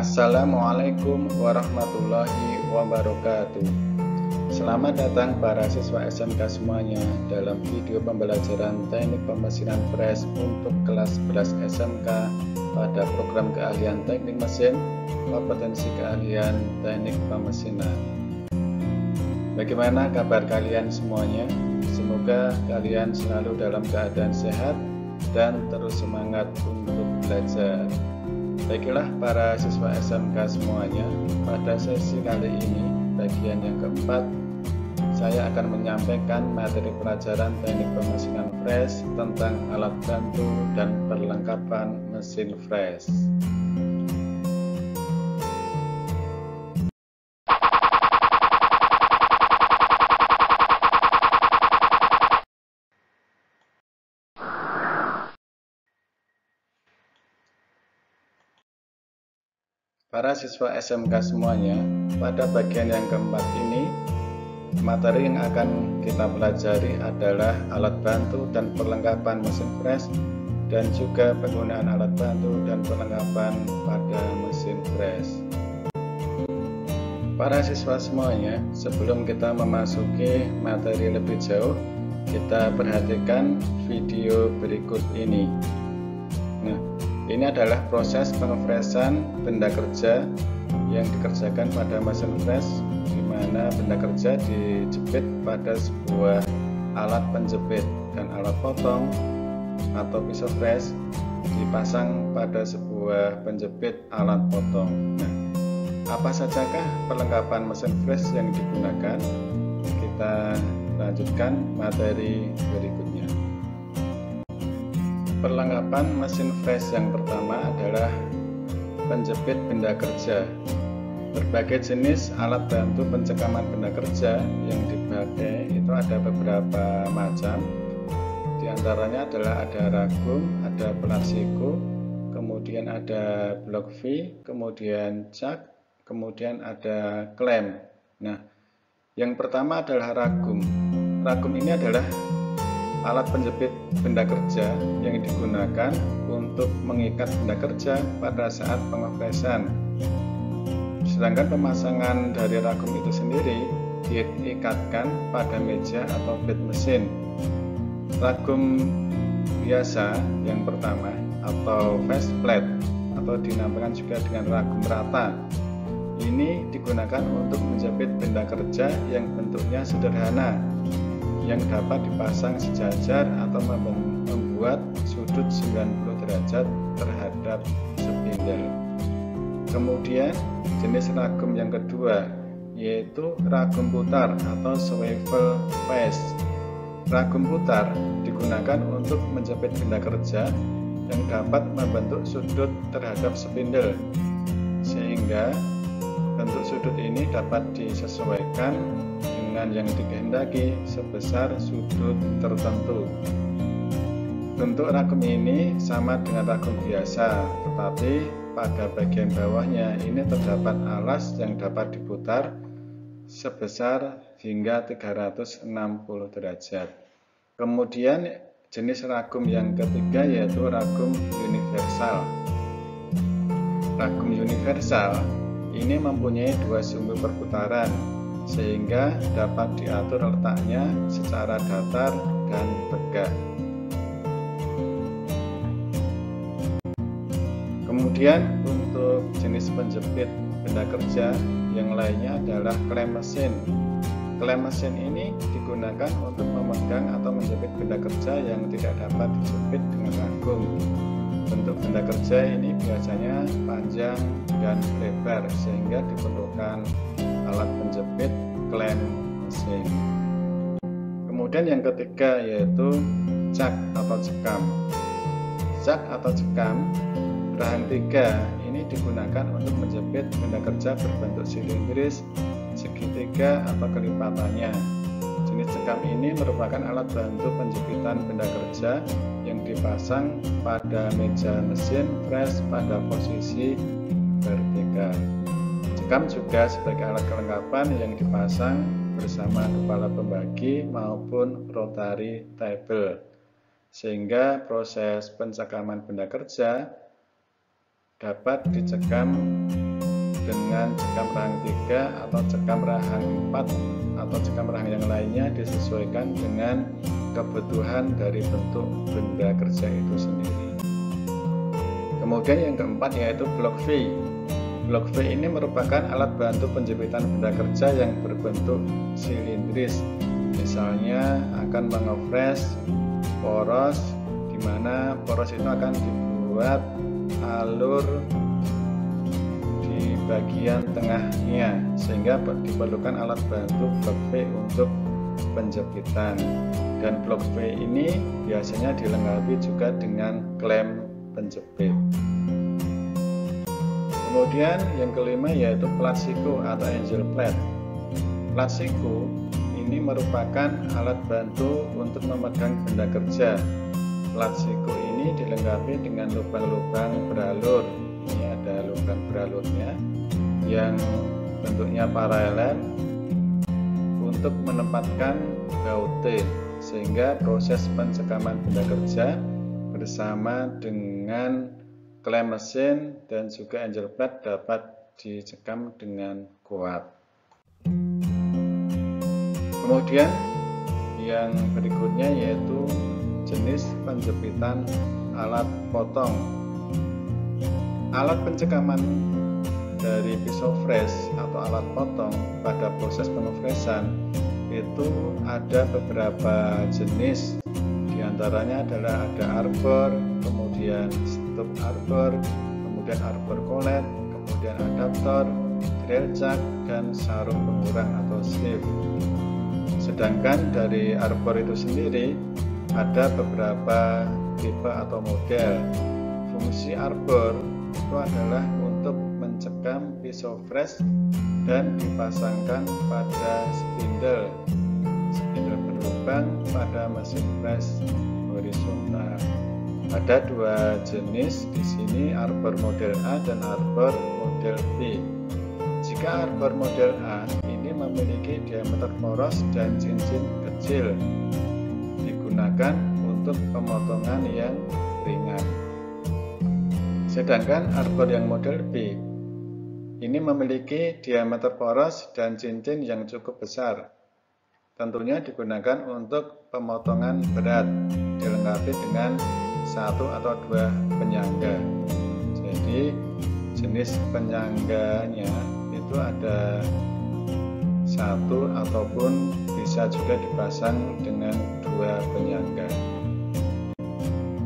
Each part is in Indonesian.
Assalamualaikum warahmatullahi wabarakatuh. Selamat datang para siswa SMK semuanya dalam video pembelajaran teknik pemesinan fresh untuk kelas 11 SMK pada program keahlian teknik mesin, kompetensi keahlian teknik pemesinan. Bagaimana kabar kalian semuanya? Semoga kalian selalu dalam keadaan sehat dan terus semangat untuk belajar. Baiklah para siswa SMK semuanya, pada sesi kali ini, bagian yang keempat, saya akan menyampaikan materi pelajaran teknik pemesinan fresh tentang alat bantu dan perlengkapan mesin fresh. Para siswa SMK semuanya, pada bagian yang keempat ini, materi yang akan kita pelajari adalah alat bantu dan perlengkapan mesin fresh dan juga penggunaan alat bantu dan perlengkapan pada mesin fresh. Para siswa semuanya, sebelum kita memasuki materi lebih jauh, kita perhatikan video berikut ini. Nah, ini adalah proses pengefreshan benda kerja yang dikerjakan pada mesin fresh, di mana benda kerja dijepit pada sebuah alat penjepit dan alat potong atau pisau fresh dipasang pada sebuah penjepit alat potong. Nah, apa sajakah perlengkapan mesin fresh yang digunakan? Kita lanjutkan materi berikutnya. Perlengkapan mesin fresh yang pertama adalah penjepit benda kerja. Berbagai jenis alat bantu pencekaman benda kerja yang dipakai itu ada beberapa macam. Di antaranya adalah ada ragum, ada pelat siku, kemudian ada blok V, kemudian cak, kemudian ada klem. Nah, yang pertama adalah ragum. Ragum ini adalah alat penjepit benda kerja yang digunakan untuk mengikat benda kerja pada saat pengefreshan. Sedangkan pemasangan dari ragum itu sendiri diikatkan pada meja atau bed mesin. Ragum biasa yang pertama atau fast plate atau dinamakan juga dengan ragum rata, ini digunakan untuk menjepit benda kerja yang bentuknya sederhana, yang dapat dipasang sejajar atau membuat sudut 90 derajat terhadap spindle. Kemudian jenis ragum yang kedua yaitu ragum putar atau swivel face. Ragum putar digunakan untuk menjepit benda kerja yang dapat membentuk sudut terhadap spindle, sehingga bentuk sudut ini dapat disesuaikan dengan yang dikehendaki sebesar sudut tertentu. Bentuk ragum ini sama dengan ragum biasa, tetapi pada bagian bawahnya ini terdapat alas yang dapat diputar sebesar hingga 360 derajat. Kemudian jenis ragum yang ketiga yaitu ragum universal. Ragum universal ini mempunyai dua sumbu perputaran, sehingga dapat diatur letaknya secara datar dan tegak. Kemudian untuk jenis penjepit benda kerja yang lainnya adalah klem mesin. Klem mesin ini digunakan untuk memegang atau menjepit benda kerja yang tidak dapat dijepit dengan ragum. Bentuk benda kerja ini biasanya panjang dan lebar, sehingga diperlukan alat penjepit klem mesin. Kemudian yang ketiga yaitu cak atau cekam. Cak atau cekam berahan 3 ini digunakan untuk menjepit benda kerja berbentuk silindris, segitiga atau kelipatannya. Jenis cekam ini merupakan alat bantu penjepitan benda kerja yang dipasang pada meja mesin fresh pada posisi vertikal. Cekam juga sebagai alat kelengkapan yang dipasang bersama kepala pembagi maupun rotary table, sehingga proses pencekaman benda kerja dapat dicekam dengan cekam rahang 3 atau cekam rahang 4 atau cekam rahang yang lainnya disesuaikan dengan kebutuhan dari bentuk benda kerja itu sendiri. Kemudian yang keempat yaitu blok V. Blok V ini merupakan alat bantu penjepitan benda kerja yang berbentuk silindris. Misalnya akan mengefresh poros, di mana poros itu akan dibuat alur di bagian tengahnya, sehingga diperlukan alat bantu blok V untuk penjepitan. Dan blok V ini biasanya dilengkapi juga dengan klem penjepit. Kemudian yang kelima yaitu plat siku atau angel plate. Plat siku ini merupakan alat bantu untuk memegang benda kerja. Plat siku ini dilengkapi dengan lubang-lubang beralur. Ini ada lubang beralurnya yang bentuknya paralel untuk menempatkan baute, sehingga proses pencekaman benda kerja bersama dengan klem mesin dan juga angel plate dapat dicekam dengan kuat. Kemudian yang berikutnya yaitu jenis penjepitan alat potong. Alat pencekaman dari pisau fresh atau alat potong pada proses pengefreshan itu ada beberapa jenis. Di antaranya adalah ada arbor, kemudian stop arbor, kemudian arbor collet, kemudian adaptor, drill jack, dan sarung pengurang atau sleeve. Sedangkan dari arbor itu sendiri ada beberapa tipe atau model. Fungsi arbor itu adalah untuk mencekam pisau fresh dan dipasangkan pada spindle berlubang pada mesin press horizontal. Ada dua jenis di sini, arbor model A dan arbor model B. Jika arbor model A ini memiliki diameter poros dan cincin kecil, digunakan untuk pemotongan yang ringan. Sedangkan arbor yang model B ini memiliki diameter poros dan cincin yang cukup besar. Tentunya digunakan untuk pemotongan berat, dilengkapi dengan 1 atau 2 penyangga. Jadi jenis penyangganya itu ada 1 ataupun bisa juga dipasang dengan 2 penyangga.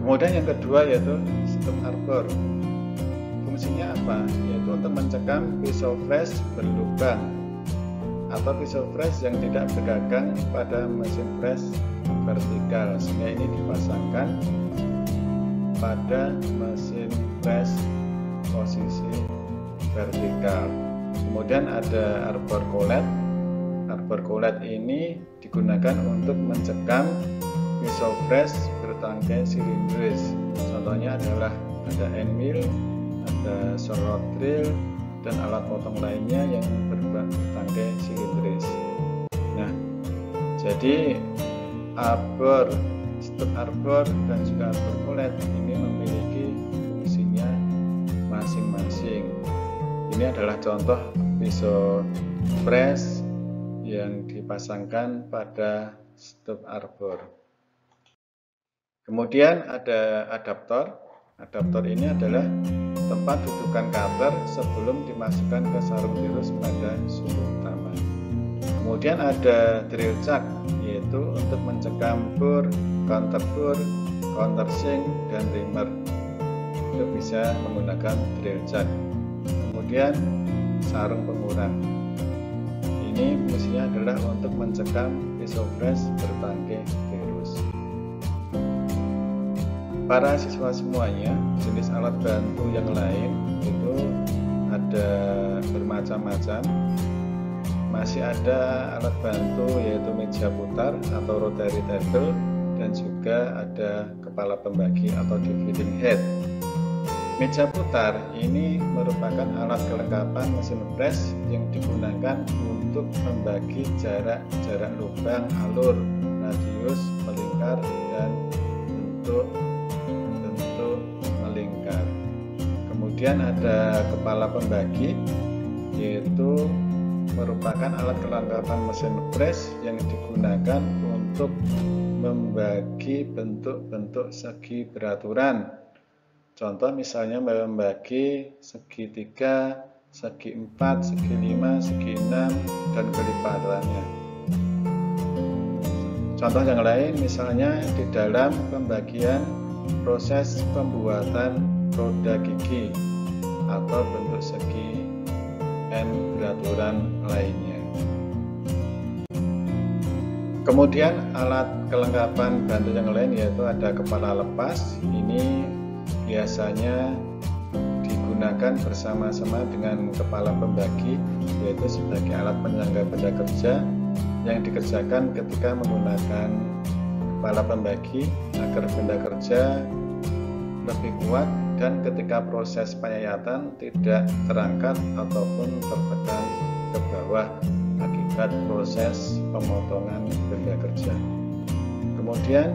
Kemudian yang kedua yaitu stop arbor. Fungsinya apa? Yaitu untuk mencekam pisau fresh berlubang atau pisau fresh yang tidak berdagang pada mesin press vertikal, sehingga ini dipasangkan pada mesin press posisi vertikal. Kemudian ada arbor collet. Arbor collet ini digunakan untuk mencekam pisau fresh bertangkai silindris. Contohnya adalah ada end mill, ada short drill, dan alat potong lainnya yang bertangkai silindris. Nah, jadi arbor, stop arbor, dan juga arbor collet ini memiliki fungsinya masing-masing. Ini adalah contoh pisau fresh yang dipasangkan pada stop arbor. Kemudian ada adaptor. Adaptor ini adalah tempat dudukan cutter sebelum dimasukkan ke sarung tirus pada sumbu utama. Kemudian ada drill jack, yaitu untuk mencekam bor, counter sink, dan reamer. Itu bisa menggunakan drill jack. Kemudian sarung pengurang. Ini fungsinya adalah untuk mencekam pisau fresh bertangkai tirus. Para siswa semuanya, jenis alat bantu yang lain itu ada bermacam-macam. Masih ada alat bantu yaitu meja putar atau rotary table, dan juga ada kepala pembagi atau dividing head. Meja putar ini merupakan alat kelengkapan mesin press yang digunakan untuk membagi jarak lubang alur, radius, melingkar, dan bentuk melingkar. Kemudian ada kepala pembagi. yaitu merupakan alat kelengkapan mesin press yang digunakan untuk membagi bentuk-bentuk segi beraturan. Contoh misalnya membagi segitiga, segi 4, segi 5, segi 6, dan kelipatannya. Contoh yang lain misalnya di dalam pembagian proses pembuatan roda gigi atau bentuk segi N beraturan lainnya. Kemudian alat kelengkapan bantu yang lain yaitu ada kepala lepas. Ini biasanya digunakan bersama-sama dengan kepala pembagi, yaitu sebagai alat penyangga benda kerja yang dikerjakan ketika menggunakan kepala pembagi agar benda kerja lebih kuat dan ketika proses penyayatan tidak terangkat ataupun tertekan ke bawah akibat proses pemotongan benda kerja. Kemudian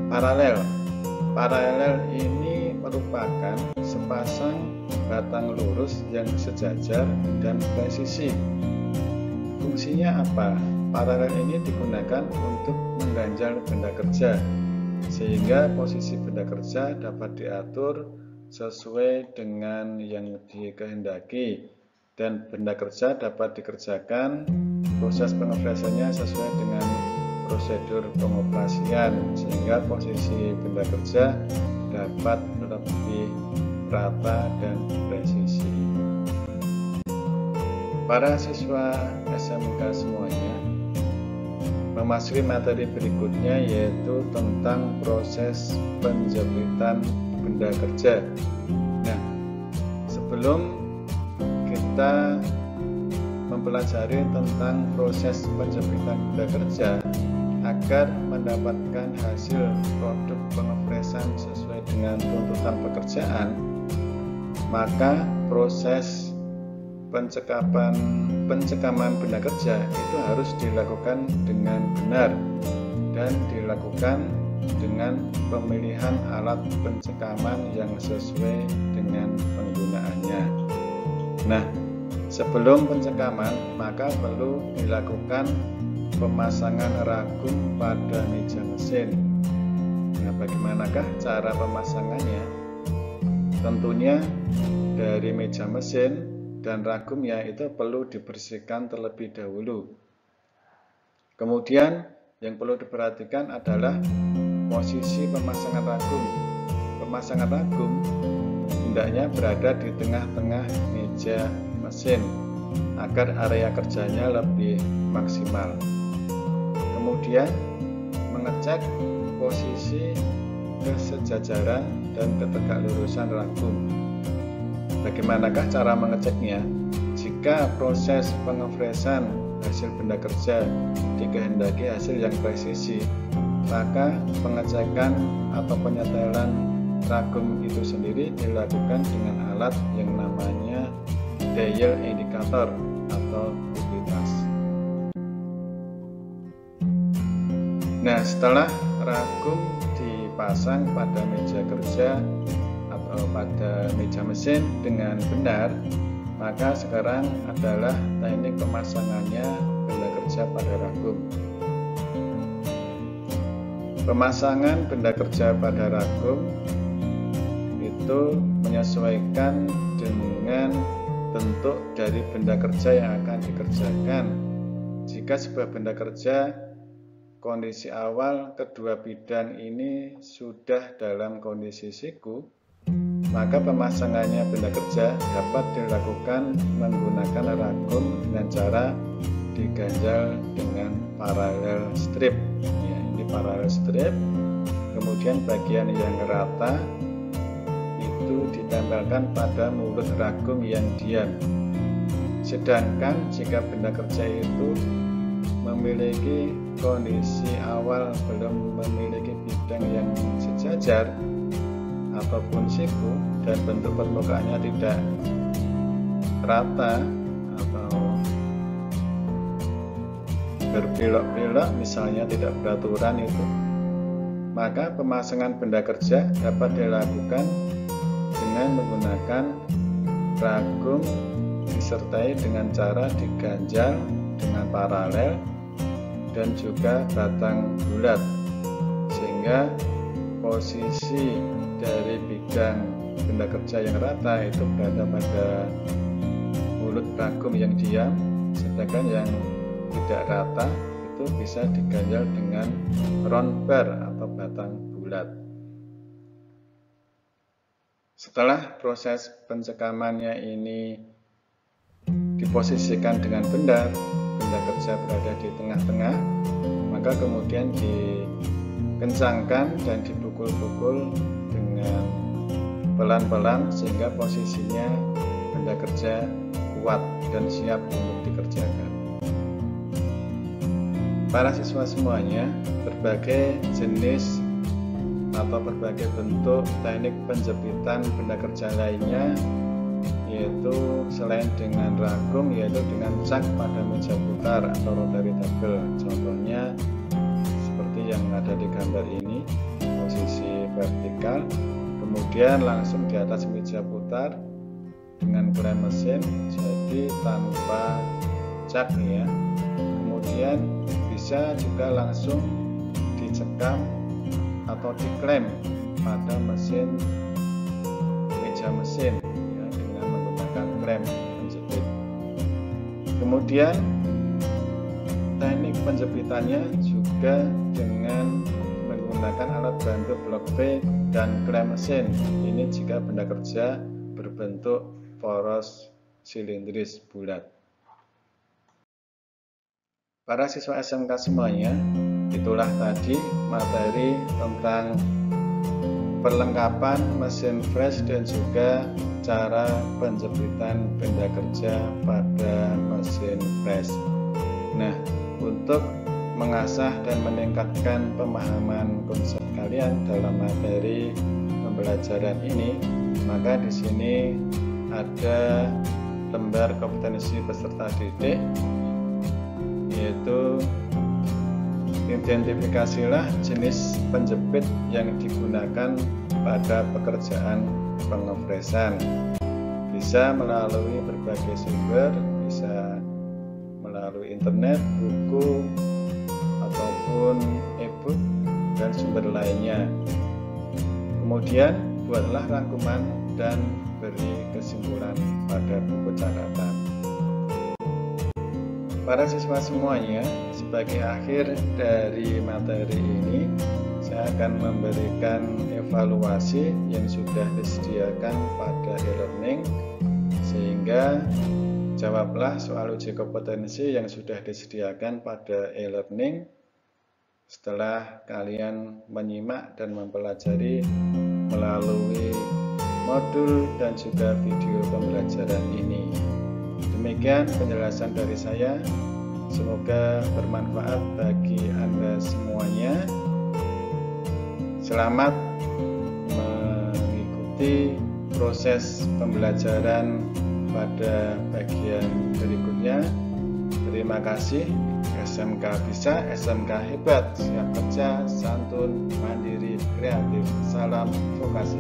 paralel ini merupakan sepasang batang lurus yang sejajar dan presisi. Fungsinya apa? Paralel ini digunakan untuk mengganjal benda kerja sehingga posisi benda kerja dapat diatur sesuai dengan yang dikehendaki dan benda kerja dapat dikerjakan proses pengoperasiannya sesuai dengan prosedur pengoperasian sehingga posisi benda kerja dapat lebih rata dan presisi. Para siswa SMK semuanya, memasuki materi berikutnya yaitu tentang proses penjepitan benda kerja. Nah, sebelum kita mempelajari tentang proses penjepitan benda kerja agar mendapatkan hasil produk pengopresan sesuai dengan tuntutan pekerjaan, maka proses pencekaman benda kerja itu harus dilakukan dengan benar dan dilakukan dengan pemilihan alat pencekaman yang sesuai dengan penggunaannya. Nah, sebelum pencekaman maka perlu dilakukan pemasangan ragum pada meja mesin. Nah, bagaimanakah cara pemasangannya? Tentunya dari meja mesin dan ragumnya itu perlu dibersihkan terlebih dahulu. Kemudian yang perlu diperhatikan adalah posisi pemasangan ragum. Pemasangan ragum hendaknya berada di tengah-tengah meja mesin agar area kerjanya lebih maksimal. Kemudian mengecek posisi kesejajaran dan ketegaklurusan ragum. Bagaimanakah cara mengeceknya? Jika proses pengopresan hasil benda kerja dikehendaki hasil yang presisi, maka pengecekan atau penyetelan ragum itu sendiri dilakukan dengan alat yang namanya dial indikator atau kubitas. Nah, setelah ragum dipasang pada meja kerja atau pada meja mesin dengan benar, maka sekarang adalah teknik pemasangannya benda kerja pada ragum. Pemasangan benda kerja pada ragum itu menyesuaikan dengan bentuk dari benda kerja yang akan dikerjakan. Jika sebuah benda kerja kondisi awal kedua bidang ini sudah dalam kondisi siku, maka pemasangannya benda kerja dapat dilakukan menggunakan ragum dengan cara diganjal dengan paralel strip. Ya, ini paralel strip. Kemudian bagian yang rata itu ditempelkan pada mulut ragum yang diam. Sedangkan jika benda kerja itu memiliki kondisi awal belum memiliki bidang yang sejajar ataupun siku dan bentuk permukaannya tidak rata atau berbelok-belok, misalnya tidak beraturan itu, maka pemasangan benda kerja dapat dilakukan dengan menggunakan ragum disertai dengan cara diganjal dengan paralel dan juga batang bulat, sehingga posisi dari bidang benda kerja yang rata itu berada pada mulut ragum yang diam, sedangkan yang tidak rata itu bisa diganjal dengan round bar atau batang bulat. Setelah proses pencekamannya ini diposisikan dengan benar, benda kerja berada di tengah-tengah, maka kemudian dikencangkan dan dipukul-pukul dengan pelan-pelan sehingga posisinya benda kerja kuat dan siap untuk dikerjakan. Para siswa semuanya, berbagai jenis atau berbagai bentuk teknik penjepitan benda kerja lainnya, yaitu selain dengan ragum, yaitu dengan cak pada meja putar atau rotary table. Contohnya seperti yang ada di gambar ini, posisi vertikal, kemudian langsung di atas meja putar dengan klem mesin, jadi tanpa cak ya. Kemudian bisa juga langsung dicekam atau diklem pada mesin meja mesin ya, dengan menggunakan klem penjepit. Kemudian teknik penjepitannya juga dengan menggunakan alat bantu blok V dan klem mesin. Ini jika benda kerja berbentuk poros silindris bulat. Para siswa SMK semuanya, itulah tadi materi tentang perlengkapan mesin fresh dan juga cara penjepitan benda kerja pada mesin fresh. Nah, untuk mengasah dan meningkatkan pemahaman konsep kalian dalam materi pembelajaran ini, maka di sini ada lembar kompetensi peserta didik, yaitu identifikasilah jenis penjepit yang digunakan pada pekerjaan pengefresan. Bisa melalui berbagai sumber, bisa melalui internet, buku, ataupun e-book dan sumber lainnya. Kemudian buatlah rangkuman dan beri kesimpulan pada buku catatan. Para siswa semuanya, sebagai akhir dari materi ini, saya akan memberikan evaluasi yang sudah disediakan pada e-learning, sehingga jawablah soal uji kompetensi yang sudah disediakan pada e-learning setelah kalian menyimak dan mempelajari melalui modul dan juga video pembelajaran ini. Demikian penjelasan dari saya, semoga bermanfaat bagi Anda semuanya. Selamat mengikuti proses pembelajaran pada bagian berikutnya. Terima kasih. SMK bisa, SMK hebat, siap kerja, santun, mandiri, kreatif. Salam vokasi.